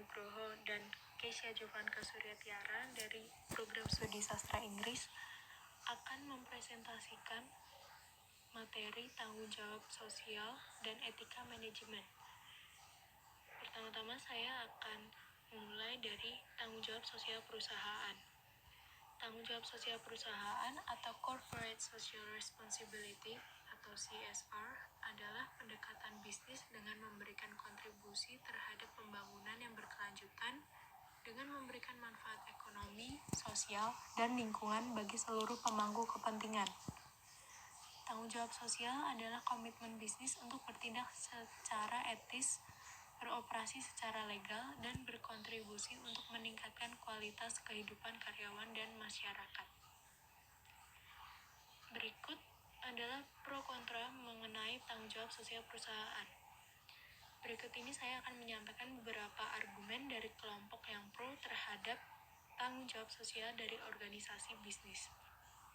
Nugroho dan Keisha Jovanka Suryatiara dari Program Studi Sastra Inggris akan mempresentasikan materi tanggung jawab sosial dan etika manajemen. Pertama-tama saya akan memulai dari tanggung jawab sosial perusahaan. Tanggung jawab sosial perusahaan atau Corporate Social Responsibility atau CSR adalah pendekatan bisnis dengan memberikan kontribusi terhadap pembangunan yang berkelanjutan dengan memberikan manfaat ekonomi, sosial, dan lingkungan bagi seluruh pemangku kepentingan. Tanggung jawab sosial adalah komitmen bisnis untuk bertindak secara etis, beroperasi secara legal, dan berkontribusi untuk meningkatkan kualitas kehidupan karyawan dan masyarakat. Berikut adalah pro kontra mengenai tanggung jawab sosial perusahaan. Berikut ini saya akan menyampaikan beberapa argumen dari kelompok yang pro terhadap tanggung jawab sosial dari organisasi bisnis.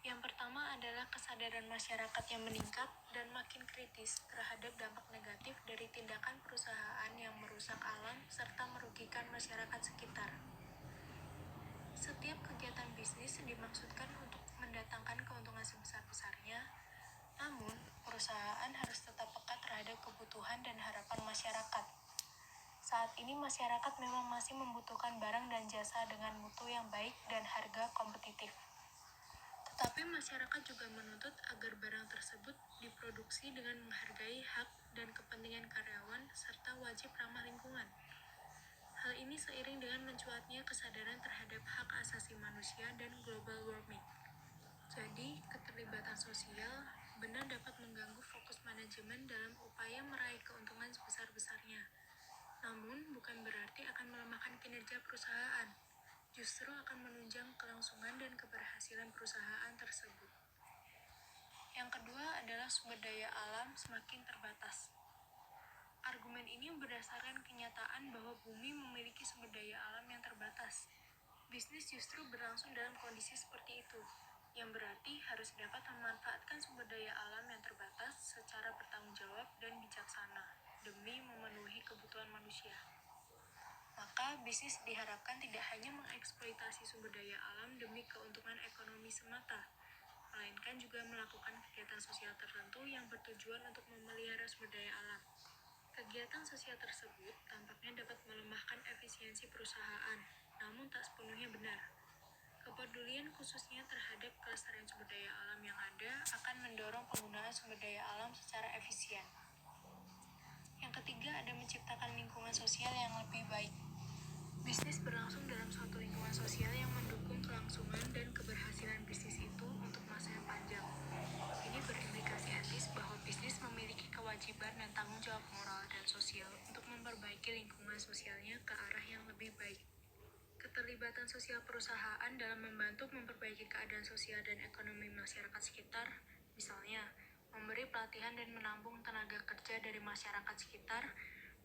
Yang pertama adalah kesadaran masyarakat yang meningkat dan makin kritis terhadap dampak negatif dari tindakan perusahaan yang merusak alam serta merugikan masyarakat sekitar. Setiap kegiatan bisnis dimaksudkan untuk mendatangkan keuntungan sebesar-besarnya, namun perusahaan harus tetap peka terhadap kebutuhan dan harapan masyarakat. Saat ini masyarakat memang masih membutuhkan barang dan jasa dengan mutu yang baik dan harga kompetitif. Tetapi masyarakat juga menuntut agar barang tersebut diproduksi dengan menghargai hak dan kepentingan karyawan serta wajib ramah lingkungan. Hal ini seiring dengan mencuatnya kesadaran terhadap hak asasi manusia dan global warming. Jadi, keterlibatan sosial benar dapat mengganggu fokus manajemen dalam upaya meraih keuntungan sebesar-besarnya. Namun, bukan berarti akan melemahkan kinerja perusahaan. Justru akan menunjang kelangsungan dan keberhasilan perusahaan tersebut. Yang kedua adalah sumber daya alam semakin terbatas. Argumen ini berdasarkan kenyataan bahwa bumi memiliki sumber daya alam yang terbatas. Bisnis justru berlangsung dalam kondisi seperti itu, yang berarti harus dapat memanfaatkan sumber daya alam yang terbatas secara bertanggung jawab dan bijaksana demi memenuhi kebutuhan manusia. Maka bisnis diharapkan tidak hanya mengeksploitasi sumber daya alam demi keuntungan ekonomi semata, melainkan juga melakukan kegiatan sosial tertentu yang bertujuan untuk memelihara sumber daya alam. Kegiatan sosial tersebut tampaknya dapat melemahkan efisiensi perusahaan, namun tak sepenuhnya benar. Kepedulian khususnya terhadap kelestarian sumber daya alam yang ada akan mendorong penggunaan sumber daya alam secara efisien. Yang ketiga ada menciptakan lingkungan sosial yang lebih baik. Bisnis berlangsung dalam suatu lingkungan sosial yang mendukung kelangsungan dan keberhasilan bisnis itu untuk masa yang panjang. Ini berimplikasi etis bahwa bisnis memiliki kewajiban dan tanggung jawab moral dan sosial untuk memperbaiki lingkungan sosialnya ke arah yang lebih baik. Keterlibatan sosial perusahaan dalam membantu memperbaiki keadaan sosial dan ekonomi masyarakat sekitar, misalnya memberi pelatihan dan menampung tenaga kerja dari masyarakat sekitar,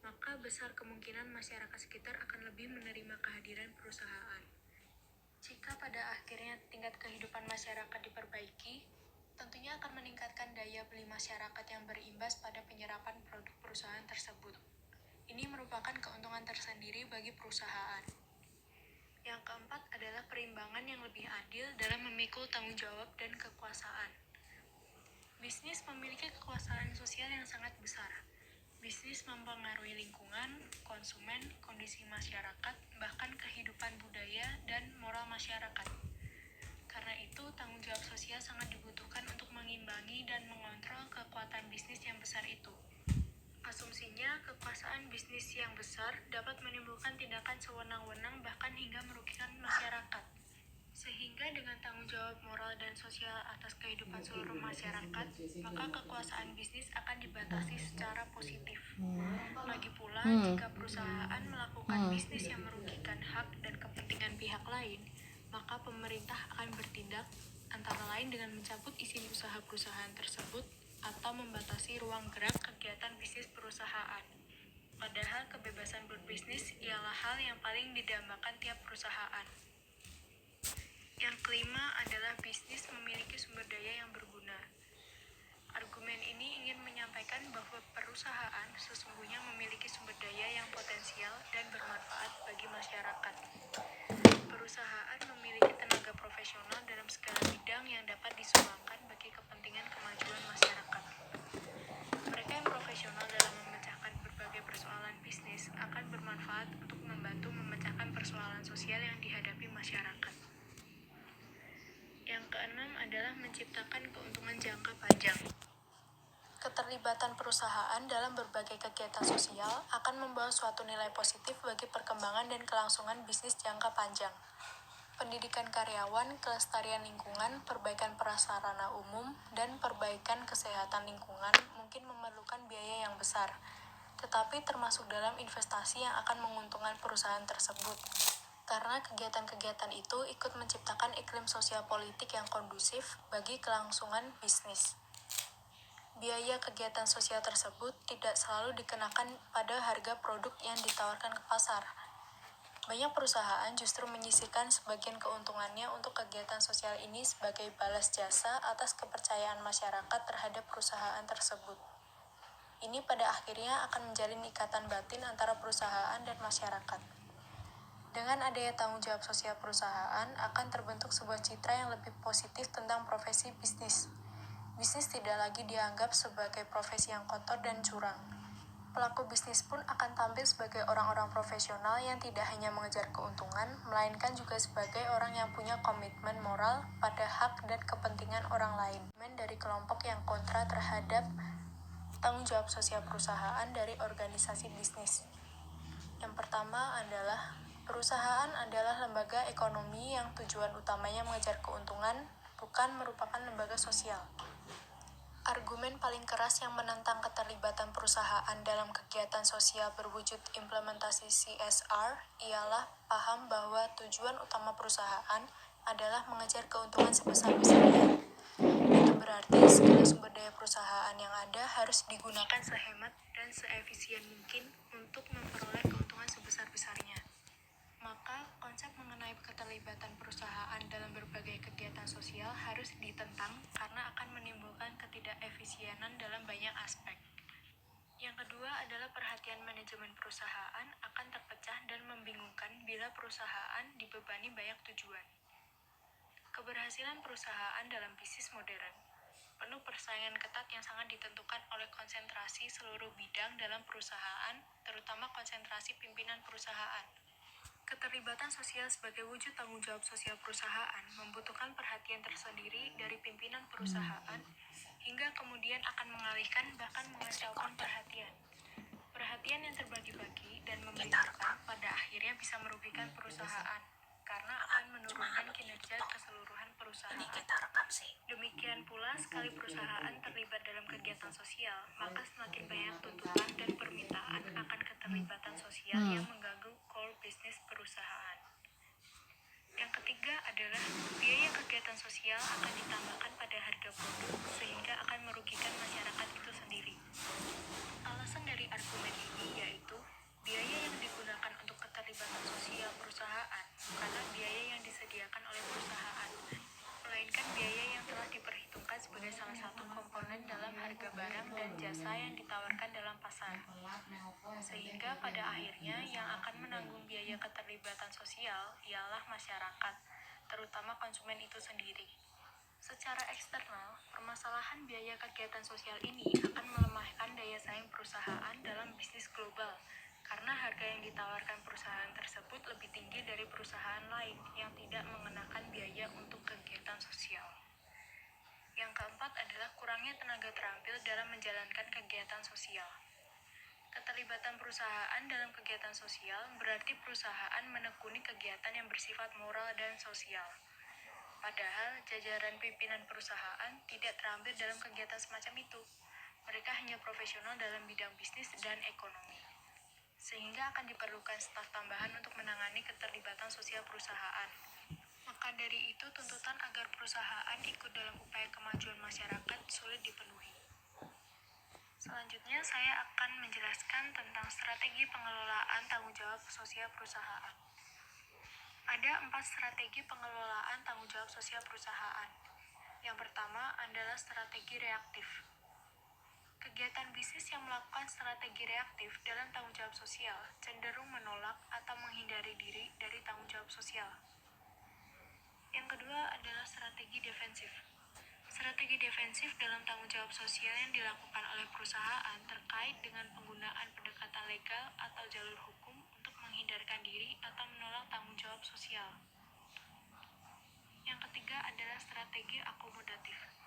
maka besar kemungkinan masyarakat sekitar akan lebih menerima kehadiran perusahaan. Jika pada akhirnya tingkat kehidupan masyarakat diperbaiki, tentunya akan meningkatkan daya beli masyarakat yang berimbas pada penyerapan produk perusahaan tersebut. Ini merupakan keuntungan tersendiri bagi perusahaan. Yang keempat adalah perimbangan yang lebih adil dalam memikul tanggung jawab dan kekuasaan. Bisnis memiliki kekuasaan sosial yang sangat besar. Bisnis mempengaruhi lingkungan, konsumen, kondisi masyarakat, bahkan kehidupan budaya dan moral masyarakat. Karena itu, tanggung jawab sosial sangat dibutuhkan untuk mengimbangi dan mengontrol kekuatan bisnis yang besar itu. Asumsinya, kekuasaan bisnis yang besar dapat menimbulkan tindakan sewenang-wenang bahkan hingga merugikan masyarakat. Sehingga dengan tanggung jawab moral dan sosial atas kehidupan seluruh masyarakat, maka kekuasaan bisnis akan dibatasi secara positif. Lagi pula, jika perusahaan melakukan bisnis yang merugikan hak dan kepentingan pihak lain, maka pemerintah akan bertindak, antara lain dengan mencabut izin usaha perusahaan tersebut atau membatasi ruang gerak kegiatan bisnis perusahaan. Padahal kebebasan berbisnis ialah hal yang paling didambakan tiap perusahaan. Yang kelima adalah bisnis memiliki sumber daya yang berguna. Argumen ini ingin menyampaikan bahwa perusahaan sesungguhnya memiliki sumber daya yang potensial dan bermanfaat bagi masyarakat. Perusahaan memiliki tenaga profesional dalam segala bidang yang dapat disumbangkan bagi kepentingan kemajuan masyarakat. Mereka yang profesional dalam memecahkan berbagai persoalan bisnis akan bermanfaat untuk membantu memecahkan persoalan sosial yang dihadapi masyarakat. Yang keenam adalah menciptakan keuntungan jangka panjang. Keterlibatan perusahaan dalam berbagai kegiatan sosial akan membawa suatu nilai positif bagi perkembangan dan kelangsungan bisnis jangka panjang. Pendidikan karyawan, kelestarian lingkungan, perbaikan prasarana umum, dan perbaikan kesehatan lingkungan mungkin memerlukan biaya yang besar, tetapi termasuk dalam investasi yang akan menguntungkan perusahaan tersebut. Karena kegiatan-kegiatan itu ikut menciptakan iklim sosial politik yang kondusif bagi kelangsungan bisnis. Biaya kegiatan sosial tersebut tidak selalu dikenakan pada harga produk yang ditawarkan ke pasar. Banyak perusahaan justru menyisihkan sebagian keuntungannya untuk kegiatan sosial ini sebagai balas jasa atas kepercayaan masyarakat terhadap perusahaan tersebut. Ini pada akhirnya akan menjalin ikatan batin antara perusahaan dan masyarakat. Dengan adanya tanggung jawab sosial perusahaan, akan terbentuk sebuah citra yang lebih positif tentang profesi bisnis. Bisnis tidak lagi dianggap sebagai profesi yang kotor dan curang. Pelaku bisnis pun akan tampil sebagai orang-orang profesional yang tidak hanya mengejar keuntungan, melainkan juga sebagai orang yang punya komitmen moral pada hak dan kepentingan orang lain. Dari kelompok yang kontra terhadap tanggung jawab sosial perusahaan dari organisasi bisnis. Yang pertama adalah perusahaan adalah lembaga ekonomi yang tujuan utamanya mengejar keuntungan, bukan merupakan lembaga sosial. Argumen paling keras yang menentang keterlibatan perusahaan dalam kegiatan sosial berwujud implementasi CSR ialah paham bahwa tujuan utama perusahaan adalah mengejar keuntungan sebesar-besarnya. Itu berarti segala sumber daya perusahaan yang ada harus digunakan sehemat dan seefisien mungkin untuk memperoleh keuntungan sebesar-besarnya. Maka, konsep mengenai keterlibatan perusahaan dalam berbagai kegiatan sosial harus ditentang karena akan menimbulkan ketidakefisienan dalam banyak aspek. Yang kedua adalah perhatian manajemen perusahaan akan terpecah dan membingungkan bila perusahaan dibebani banyak tujuan. Keberhasilan perusahaan dalam bisnis modern penuh persaingan ketat yang sangat ditentukan oleh konsentrasi seluruh bidang dalam perusahaan, terutama konsentrasi pimpinan perusahaan. Keterlibatan sosial sebagai wujud tanggung jawab sosial perusahaan membutuhkan perhatian tersendiri dari pimpinan perusahaan, hingga kemudian akan mengalihkan bahkan mengacaukan perhatian. Perhatian yang terbagi-bagi dan membingungkan pada akhirnya bisa merugikan perusahaan, karena akan menurunkan kinerja keseluruhan perusahaan. Demikian pula, sekali perusahaan terlibat dalam kegiatan sosial, maka semakin banyak tuntutan dan permintaan akan keterlibatan sosial yang mengganggu core bisnis perusahaan. Yang ketiga adalah biaya kegiatan sosial akan ditambahkan pada harga produk sehingga akan merugikan masyarakat itu sendiri. Alasan dari argumen ini yaitu biaya yang digunakan untuk keterlibatan sosial perusahaan bukanlah biaya yang disediakan oleh perusahaan, melainkan biaya yang telah diperhitungkan sebagai salah satu komponen dalam harga barang dan jasa yang ditawarkan dalam pasar. Sehingga pada akhirnya yang akan menanggung biaya keterlibatan sosial ialah masyarakat, terutama konsumen itu sendiri. Secara eksternal, permasalahan biaya kegiatan sosial ini akan melemahkan daya saing perusahaan dalam bisnis global, karena harga yang ditawarkan perusahaan tersebut lebih tinggi dari perusahaan lain yang tidak mengenakan biaya untuk kegiatan sosial. Yang keempat adalah kurangnya tenaga terampil dalam menjalankan kegiatan sosial. Keterlibatan perusahaan dalam kegiatan sosial berarti perusahaan menekuni kegiatan yang bersifat moral dan sosial. Padahal, jajaran pimpinan perusahaan tidak terampil dalam kegiatan semacam itu. Mereka hanya profesional dalam bidang bisnis dan ekonomi. Sehingga akan diperlukan staf tambahan untuk menangani keterlibatan sosial perusahaan. Maka dari itu, tuntutan agar perusahaan ikut dalam upaya kemajuan masyarakat sulit dipenuhi. Selanjutnya, saya akan menjelaskan tentang strategi pengelolaan tanggung jawab sosial perusahaan. Ada 4 strategi pengelolaan tanggung jawab sosial perusahaan. Yang pertama adalah strategi reaktif. Kegiatan bisnis yang melakukan strategi reaktif dalam tanggung jawab sosial cenderung menolak atau menghindari diri dari tanggung jawab sosial. Yang kedua adalah strategi defensif. Strategi defensif dalam tanggung jawab sosial yang dilakukan oleh perusahaan terkait dengan penggunaan pendekatan legal atau jalur hukum untuk menghindarkan diri atau menolak tanggung jawab sosial. Yang ketiga adalah strategi akomodatif.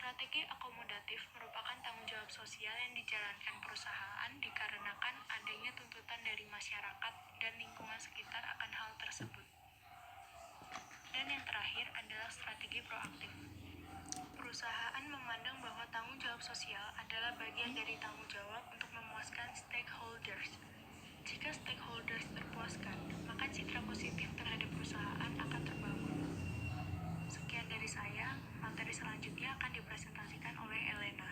Strategi akomodatif merupakan tanggung jawab sosial yang dijalankan perusahaan dikarenakan adanya tuntutan dari masyarakat dan lingkungan sekitar akan hal tersebut. Dan yang terakhir adalah strategi proaktif. Perusahaan memandang bahwa tanggung jawab sosial adalah bagian dari tanggung jawab untuk memuaskan stakeholders. Jika stakeholders terpuaskan, maka citra positif terhadap perusahaan akan terbangun. Sekian dari saya, materi selanjutnya akan dipresentasikan oleh Elena.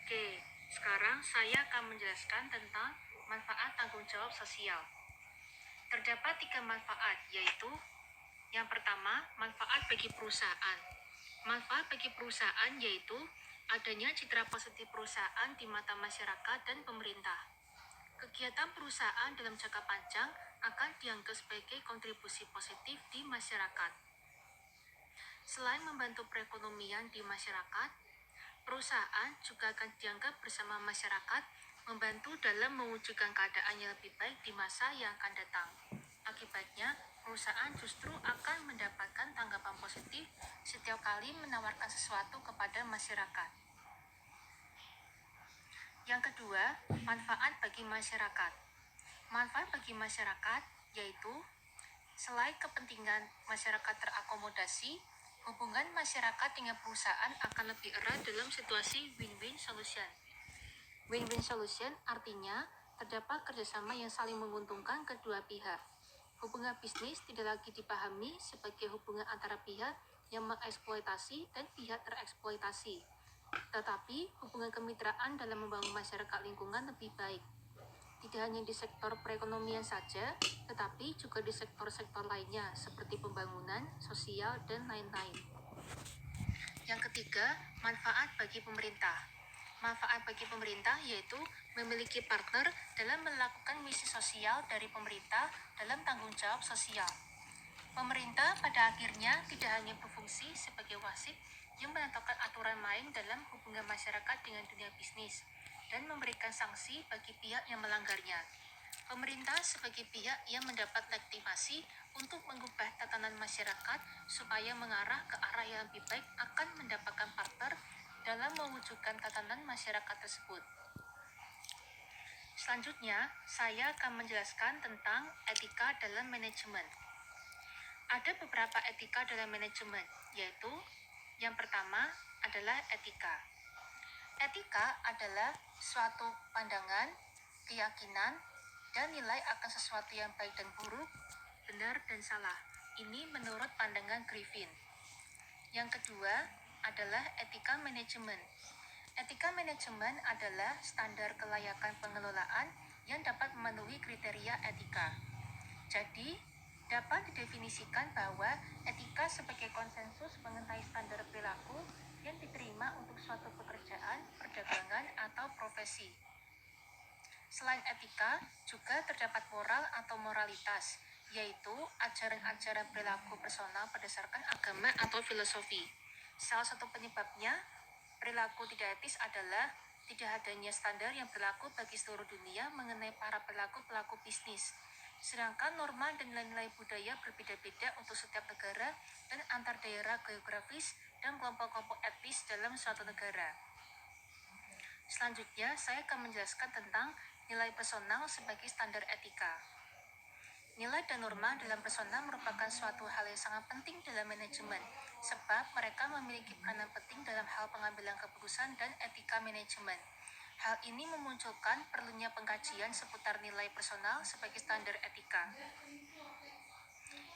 Oke, sekarang saya akan menjelaskan tentang manfaat tanggung jawab sosial. Terdapat 3 manfaat, yaitu yang pertama, manfaat bagi perusahaan. Manfaat bagi perusahaan yaitu adanya citra positif perusahaan di mata masyarakat dan pemerintah. Kegiatan perusahaan dalam jangka panjang akan dianggap sebagai kontribusi positif di masyarakat. Selain membantu perekonomian di masyarakat, perusahaan juga akan dianggap bersama masyarakat membantu dalam mewujudkan keadaan yang lebih baik di masa yang akan datang. Akibatnya, perusahaan justru akan mendapatkan tanggapan positif setiap kali menawarkan sesuatu kepada masyarakat. Yang kedua, manfaat bagi masyarakat. Manfaat bagi masyarakat yaitu selain kepentingan masyarakat terakomodasi, hubungan masyarakat dengan perusahaan akan lebih erat dalam situasi win-win solution. Win-win solution artinya terdapat kerjasama yang saling menguntungkan kedua pihak. Hubungan bisnis tidak lagi dipahami sebagai hubungan antara pihak yang mengeksploitasi dan pihak tereksploitasi, tetapi hubungan kemitraan dalam membangun masyarakat lingkungan lebih baik. Tidak hanya di sektor perekonomian saja, tetapi juga di sektor-sektor lainnya seperti pembangunan, sosial, dan lain-lain. Yang ketiga, manfaat bagi pemerintah. Manfaat bagi pemerintah yaitu memiliki partner dalam melakukan misi sosial dari pemerintah dalam tanggung jawab sosial. Pemerintah pada akhirnya tidak hanya berfungsi sebagai wasit yang menetapkan aturan main dalam hubungan masyarakat dengan dunia bisnis dan memberikan sanksi bagi pihak yang melanggarnya. Pemerintah sebagai pihak yang mendapat legitimasi untuk mengubah tatanan masyarakat supaya mengarah ke arah yang lebih baik akan mendapatkan partner dalam mewujudkan tatanan masyarakat tersebut. Selanjutnya, saya akan menjelaskan tentang etika dalam manajemen. Ada beberapa etika dalam manajemen, yaitu yang pertama adalah etika. Etika adalah suatu pandangan, keyakinan, dan nilai akan sesuatu yang baik dan buruk, benar dan salah. Ini menurut pandangan Griffin. Yang kedua adalah etika manajemen. Etika manajemen adalah standar kelayakan pengelolaan yang dapat memenuhi kriteria etika. Jadi, dapat didefinisikan bahwa etika sebagai konsensus mengenai standar perilaku yang diterima untuk suatu pekerjaan, perdagangan, atau profesi. Selain etika, juga terdapat moral atau moralitas, yaitu ajaran-ajaran perilaku personal berdasarkan agama atau filosofi. Salah satu penyebabnya, perilaku tidak etis adalah tidak adanya standar yang berlaku bagi seluruh dunia mengenai para pelaku bisnis. Sedangkan norma dan nilai-nilai budaya berbeda-beda untuk setiap negara dan antar daerah geografis dan kelompok-kelompok etnis dalam suatu negara. Selanjutnya, saya akan menjelaskan tentang nilai personal sebagai standar etika. Nilai dan norma dalam personal merupakan suatu hal yang sangat penting dalam manajemen, sebab mereka memiliki peranan penting dalam hal pengambilan keputusan dan etika manajemen. Hal ini memunculkan perlunya pengkajian seputar nilai personal sebagai standar etika.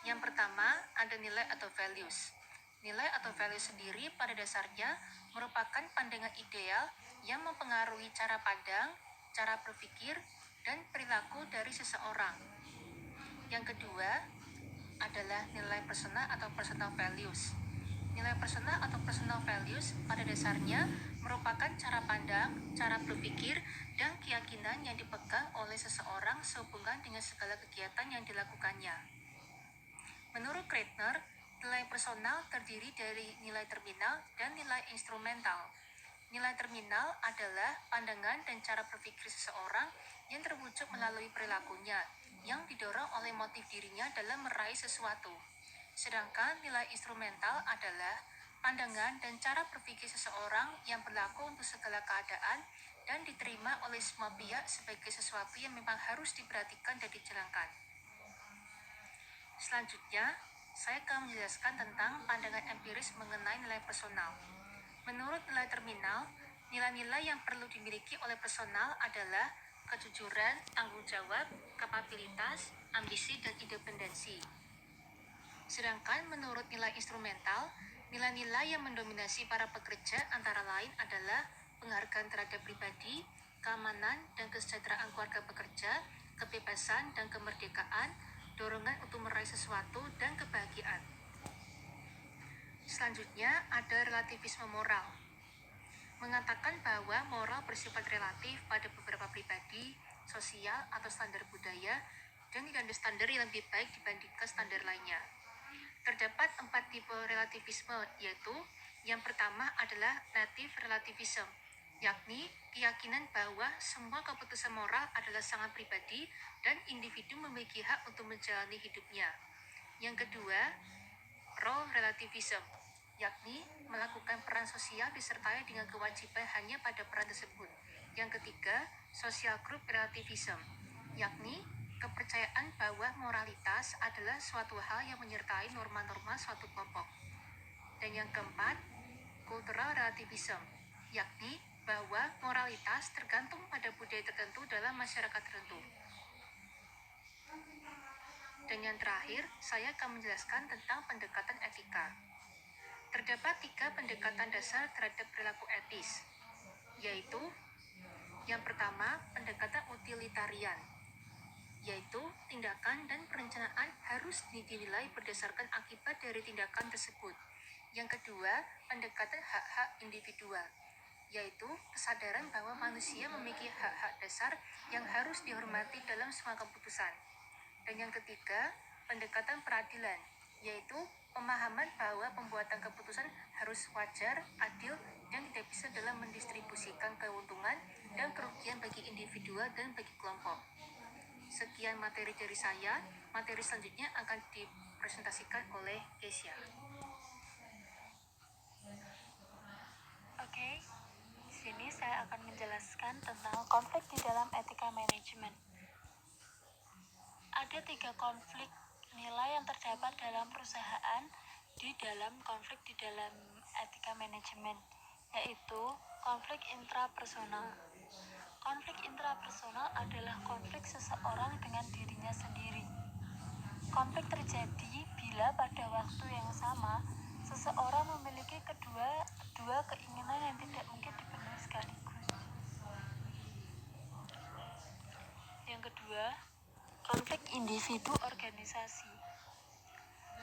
Yang pertama, ada nilai atau values. Nilai atau values sendiri pada dasarnya merupakan pandangan ideal yang mempengaruhi cara pandang, cara berpikir, dan perilaku dari seseorang. Yang kedua adalah nilai personal atau personal values. Nilai personal atau personal values pada dasarnya merupakan cara pandang, cara berpikir, dan keyakinan yang dipegang oleh seseorang sehubungan dengan segala kegiatan yang dilakukannya. Menurut Kreitner, nilai personal terdiri dari nilai terminal dan nilai instrumental. Nilai terminal adalah pandangan dan cara berpikir seseorang yang terwujud melalui perilakunya, yang didorong oleh motif dirinya dalam meraih sesuatu. Sedangkan nilai instrumental adalah pandangan dan cara berpikir seseorang yang berlaku untuk segala keadaan dan diterima oleh semua pihak sebagai sesuatu yang memang harus diperhatikan dan dijalankan. Selanjutnya, saya akan menjelaskan tentang pandangan empiris mengenai nilai personal. Menurut nilai terminal, nilai-nilai yang perlu dimiliki oleh personal adalah kejujuran, tanggung jawab, kapabilitas, ambisi, dan independensi. Sedangkan menurut nilai instrumental, nilai-nilai yang mendominasi para pekerja antara lain adalah penghargaan terhadap pribadi, keamanan dan kesejahteraan keluarga pekerja, kebebasan dan kemerdekaan, dorongan untuk meraih sesuatu, dan kebahagiaan. Selanjutnya ada relativisme moral. Mengatakan bahwa moral bersifat relatif pada beberapa pribadi, sosial, atau standar budaya, dan tidak ada standar yang lebih baik dibandingkan standar lainnya. Terdapat 4 tipe relativisme, yaitu yang pertama adalah native relativism, yakni keyakinan bahwa semua keputusan moral adalah sangat pribadi dan individu memiliki hak untuk menjalani hidupnya. Yang kedua, role relativism, yakni melakukan peran sosial disertai dengan kewajiban hanya pada peran tersebut. Yang ketiga, social group relativism, yakni kepercayaan bahwa moralitas adalah suatu hal yang menyertai norma-norma suatu kelompok. Dan yang keempat, cultural relativism, yakni bahwa moralitas tergantung pada budaya tertentu dalam masyarakat tertentu. Dan yang terakhir, saya akan menjelaskan tentang pendekatan etika. Terdapat 3 pendekatan dasar terhadap perilaku etis, yaitu yang pertama, pendekatan utilitarian, yaitu tindakan dan perencanaan harus dinilai berdasarkan akibat dari tindakan tersebut. Yang kedua, pendekatan hak-hak individual, yaitu kesadaran bahwa manusia memiliki hak-hak dasar yang harus dihormati dalam semua keputusan. Dan yang ketiga, pendekatan peradilan, yaitu pemahaman bahwa pembuatan keputusan harus wajar, adil, dan tidak bisa dalam mendistribusikan keuntungan dan kerugian bagi individu dan bagi kelompok. Sekian materi dari saya. Materi selanjutnya akan dipresentasikan oleh Kesia. Oke, di sini saya akan menjelaskan tentang konflik di dalam etika manajemen. Ada 3 konflik nilai yang terdapat dalam perusahaan di dalam konflik di dalam etika manajemen, yaitu konflik intrapersonal. Konflik intrapersonal adalah konflik seseorang dengan dirinya sendiri. Konflik terjadi bila pada waktu yang sama, seseorang memiliki dua keinginan yang tidak mungkin dipenuhi sekaligus. Yang kedua, konflik individu organisasi.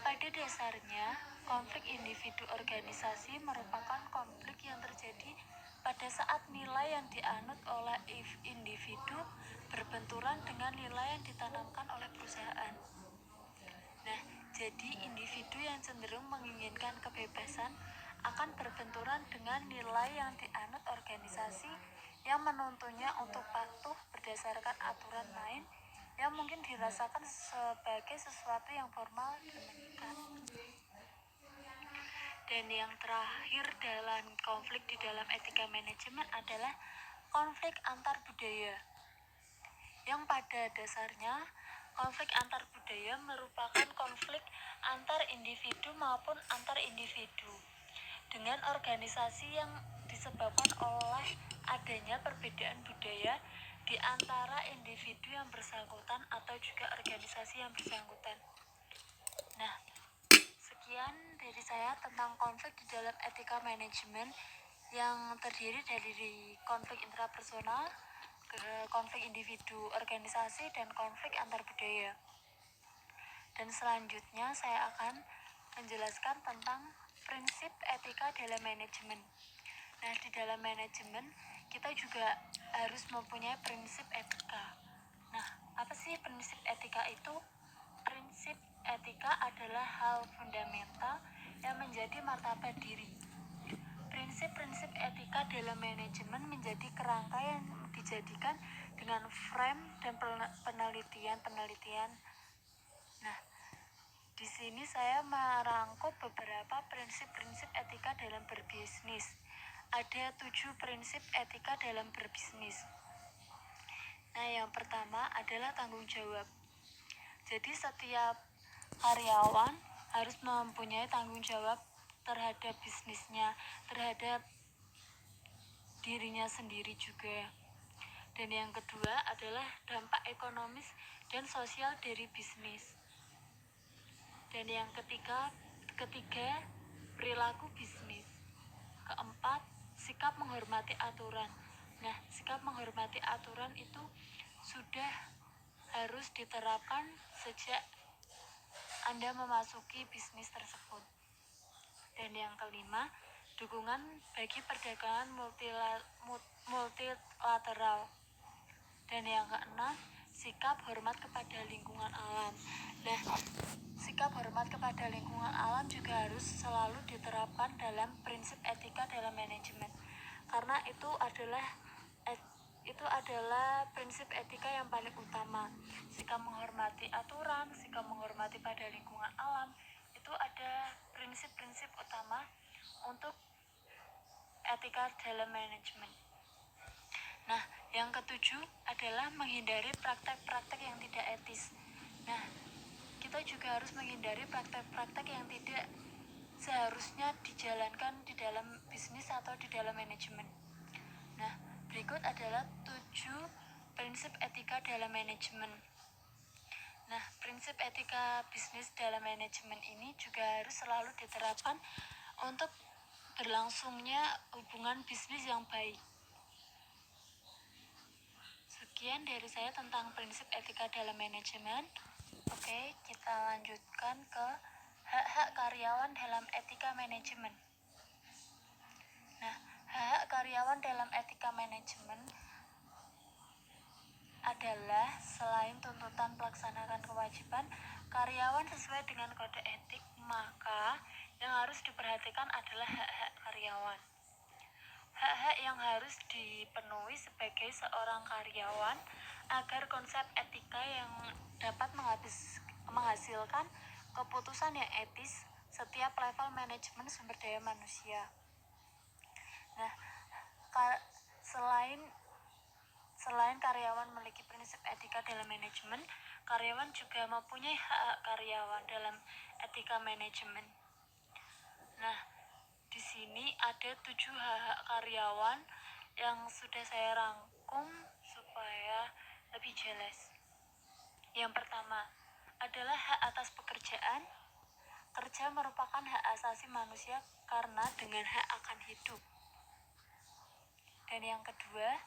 Pada dasarnya, konflik individu organisasi merupakan konflik yang terjadi pada saat nilai yang dianut oleh individu berbenturan dengan nilai yang ditanamkan oleh perusahaan. Nah, jadi individu yang cenderung menginginkan kebebasan akan berbenturan dengan nilai yang dianut organisasi yang menuntunnya untuk patuh berdasarkan aturan main yang mungkin dirasakan sebagai sesuatu yang formal dan mengikat. Dan yang terakhir dalam konflik di dalam etika manajemen adalah konflik antar budaya, yang pada dasarnya konflik antar budaya merupakan konflik antar individu maupun antar individu dengan organisasi yang disebabkan oleh adanya perbedaan budaya di antara individu yang bersangkutan atau juga organisasi yang bersangkutan. Nah, sekian dari saya tentang konflik di dalam etika manajemen yang terdiri dari konflik intrapersonal, konflik individu organisasi, dan konflik antar budaya. Dan selanjutnya saya akan menjelaskan tentang prinsip etika dalam manajemen. Nah, di dalam manajemen kita juga harus mempunyai prinsip etika. Nah, apa sih prinsip etika itu? Prinsip etika adalah hal fundamental yang menjadi martabat diri. Prinsip-prinsip etika dalam manajemen menjadi kerangka yang dijadikan dengan frame dan penelitian. Nah, di sini saya merangkum beberapa prinsip-prinsip etika dalam berbisnis. Ada 7 prinsip etika dalam berbisnis. Nah, yang pertama adalah tanggung jawab. Jadi setiap karyawan harus mempunyai tanggung jawab terhadap bisnisnya, terhadap dirinya sendiri juga. Dan yang kedua adalah dampak ekonomis dan sosial dari bisnis. Dan yang ketiga perilaku bisnis. Keempat, sikap menghormati aturan. Nah, sikap menghormati aturan itu sudah harus diterapkan sejak Anda memasuki bisnis tersebut. Dan yang kelima, dukungan bagi perdagangan multilateral. Dan yang keenam, sikap hormat kepada lingkungan alam. Nah, sikap hormat kepada lingkungan alam juga harus selalu diterapkan dalam prinsip etika dalam manajemen, karena itu adalah prinsip etika yang paling utama. Sikap menghormati aturan, sikap menghormati pada lingkungan alam, itu ada prinsip-prinsip utama untuk etika dalam manajemen. Nah, yang ketujuh adalah menghindari praktek-praktek yang tidak etis. Nah, kita juga harus menghindari praktek-praktek yang tidak seharusnya dijalankan di dalam bisnis atau di dalam manajemen. Nah, berikut adalah 7 prinsip etika dalam manajemen. Nah, prinsip etika bisnis dalam manajemen ini juga harus selalu diterapkan untuk berlangsungnya hubungan bisnis yang baik. Sekian dari saya tentang prinsip etika dalam manajemen. Oke, kita lanjutkan ke hak-hak karyawan dalam etika manajemen. Nah, hak-hak karyawan dalam etika manajemen adalah selain tuntutan melaksanakan kewajiban karyawan sesuai dengan kode etik, maka yang harus diperhatikan adalah hak-hak karyawan. Hak-hak yang harus dipenuhi sebagai seorang karyawan agar konsep etika yang dapat menghasilkan keputusan yang etis setiap level manajemen sumber daya manusia. Nah, selain karyawan memiliki prinsip etika dalam manajemen, karyawan juga mempunyai hak karyawan dalam etika manajemen. Nah, di sini ada 7 hak karyawan yang sudah saya rangkum supaya lebih jelas. Yang pertama adalah hak atas pekerjaan. Kerja merupakan hak asasi manusia karena dengan hak akan hidup. Dan yang kedua,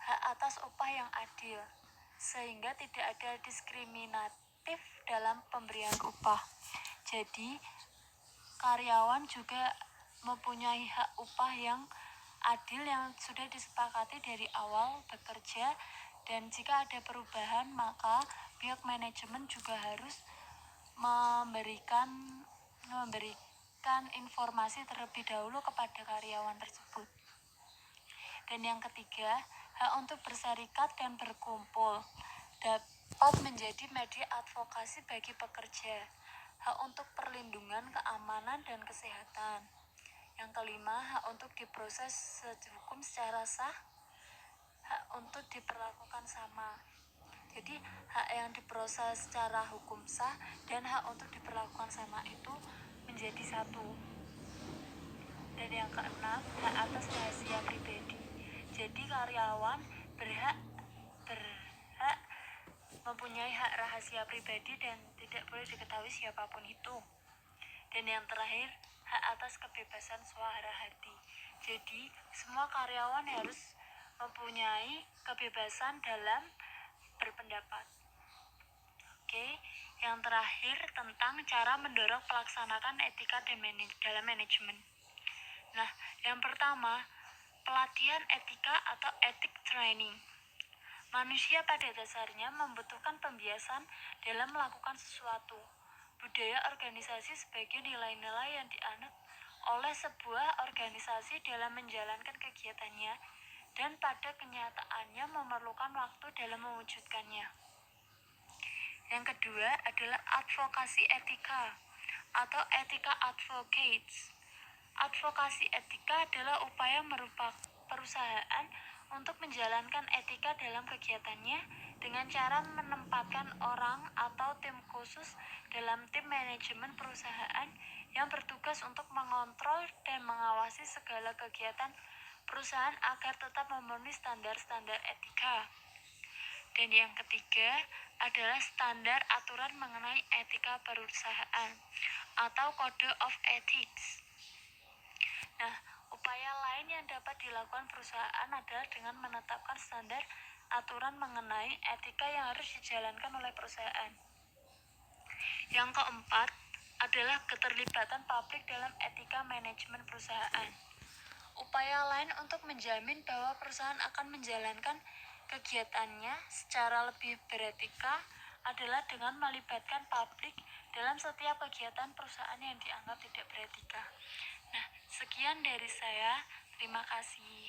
hak atas upah yang adil, sehingga tidak ada diskriminatif dalam pemberian upah. Jadi, karyawan juga mempunyai hak upah yang adil yang sudah disepakati dari awal bekerja, dan jika ada perubahan maka pihak manajemen juga harus memberikan informasi terlebih dahulu kepada karyawan tersebut. Dan yang ketiga, hak untuk berserikat dan berkumpul dapat menjadi media advokasi bagi pekerja. Hak untuk perlindungan, keamanan, dan kesehatan. Yang kelima, hak untuk diproses hukum secara sah. Hak untuk diperlakukan sama. Jadi, hak yang diproses secara hukum sah dan hak untuk diperlakukan sama itu menjadi satu. Dan yang keenam, hak atas rahasia pribadi. Jadi, karyawan berhak mempunyai hak rahasia pribadi dan tidak boleh diketahui siapapun itu. Dan yang terakhir, hak atas kebebasan suara hati. Jadi, semua karyawan harus mempunyai kebebasan dalam berpendapat. Oke, yang terakhir tentang cara mendorong pelaksanaan etika dalam manajemen. Nah, yang pertama, pelatihan etika atau ethic training. Manusia pada dasarnya membutuhkan pembiasan dalam melakukan sesuatu. Budaya organisasi sebagai nilai-nilai yang dianut oleh sebuah organisasi dalam menjalankan kegiatannya dan pada kenyataannya memerlukan waktu dalam mewujudkannya. Yang kedua adalah advokasi etika atau etika advocates. Advokasi etika adalah upaya merubah perusahaan untuk menjalankan etika dalam kegiatannya dengan cara menempatkan orang atau tim khusus dalam tim manajemen perusahaan yang bertugas untuk mengontrol dan mengawasi segala kegiatan perusahaan agar tetap memenuhi standar-standar etika. Dan yang ketiga adalah standar aturan mengenai etika perusahaan atau Code of Ethics. Nah, upaya lain yang dapat dilakukan perusahaan adalah dengan menetapkan standar aturan mengenai etika yang harus dijalankan oleh perusahaan. Yang keempat adalah keterlibatan publik dalam etika manajemen perusahaan. Upaya lain untuk menjamin bahwa perusahaan akan menjalankan kegiatannya secara lebih beretika adalah dengan melibatkan publik dalam setiap kegiatan perusahaan yang dianggap tidak beretika. Nah, sekian dari saya. Terima kasih.